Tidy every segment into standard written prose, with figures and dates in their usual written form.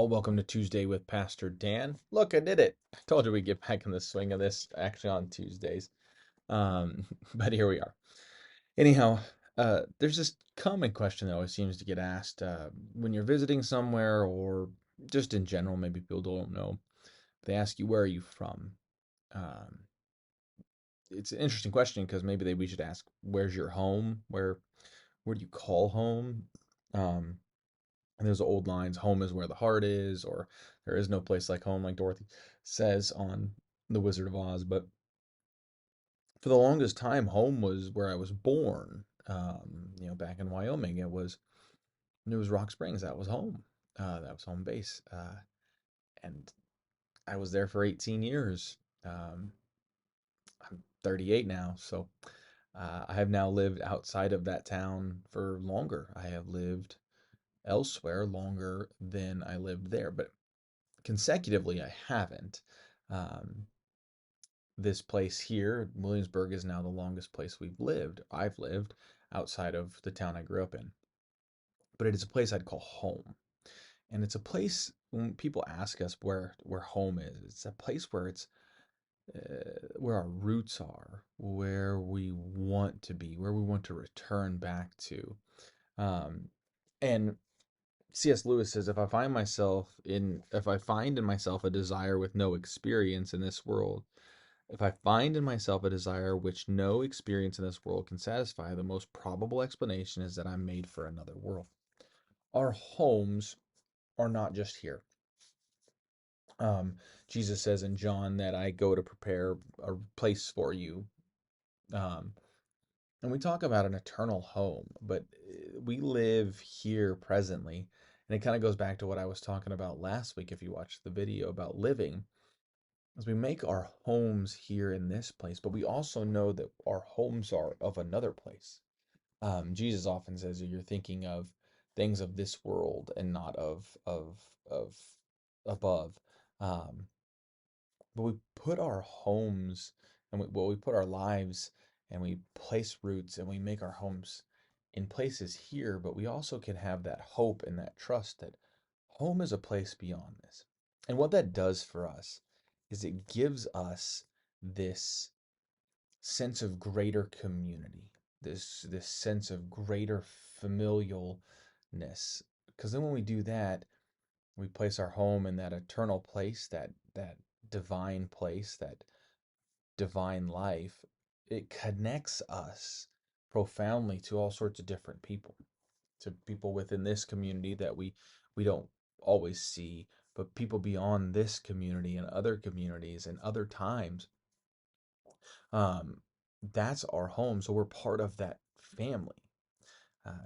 all. Welcome to Tuesday with Pastor Dan. Look, I did it. I told you we'd get back in the swing of this actually on Tuesdays. Um, but here we are. Anyhow, there's this common question that always seems to get asked when you're visiting somewhere or just in general. Maybe people don't know. They ask you, where are you from? Um, it's an interesting question because maybe we should ask, where's your home? Where do you call home? Um, And there's old lines, home is where the heart is, or there is no place like home, like Dorothy says on The Wizard of Oz. But for the longest time, home was where I was born. Back in Wyoming, it was Rock Springs. That was home. That was home base. And I was there for 18 years. Um, I'm 38 now, so I have now lived outside of that town for longer. I have lived elsewhere longer than I lived there, but consecutively, I haven't. Um, this place here, Williamsburg, is now the longest place I've lived outside of the town I grew up in. But it is a place I'd call home. And it's a place when people ask us where home is, it's a place where it's where our roots are, where we want to be, where we want to return back to. Um, and C.S. Lewis says, if I find in myself a desire with no experience in this world, if I find in myself a desire which no experience in this world can satisfy, the most probable explanation is that I'm made for another world. Our homes are not just here. Jesus says in John that I go to prepare a place for you. Um, and we talk about an eternal home, but we live here presently. And it kind of goes back to what I was talking about last week, if you watched the video about living, as we make our homes here in this place, but we also know that our homes are of another place. Jesus often says that you're thinking of things of this world and not of above. Um, but we put our homes we put our lives and we place roots and we make our homes in places here, but we also can have that hope and that trust that home is a place beyond this. And what that does for us is it gives us this sense of greater community, this sense of greater familialness. Because then when we do that, we place our home in that eternal place, that divine place, that divine life. It connects us profoundly to all sorts of different people, to people within this community that we don't always see, but people beyond this community and other communities and other times. Um, that's our home. So we're part of that family,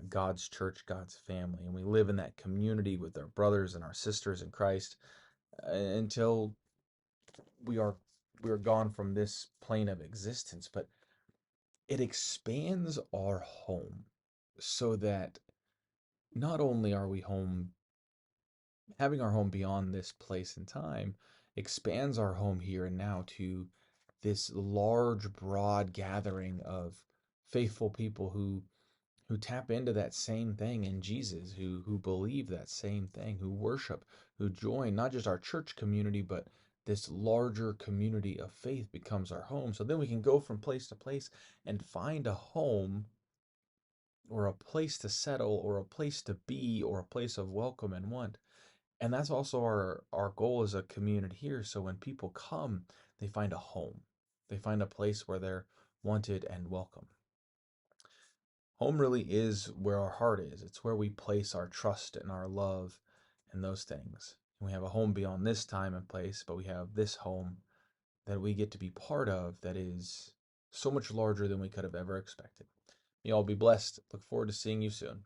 God's church, God's family, and we live in that community with our brothers and our sisters in Christ until we are we are gone from this plane of existence. But it expands our home so that not only are we home, having our home beyond this place and time expands our home here and now to this large, broad gathering of faithful people who tap into that same thing in Jesus, who believe that same thing, who worship, who join not just our church community, but this larger community of faith becomes our home. So then we can go from place to place and find a home or a place to settle or a place to be or a place of welcome and want. And that's also our goal as a community here. So when people come, they find a home. They find a place where they're wanted and welcome. Home really is where our heart is. It's where we place our trust and our love and those things. And we have a home beyond this time and place, but we have this home that we get to be part of that is so much larger than we could have ever expected. You all be blessed. Look forward to seeing you soon.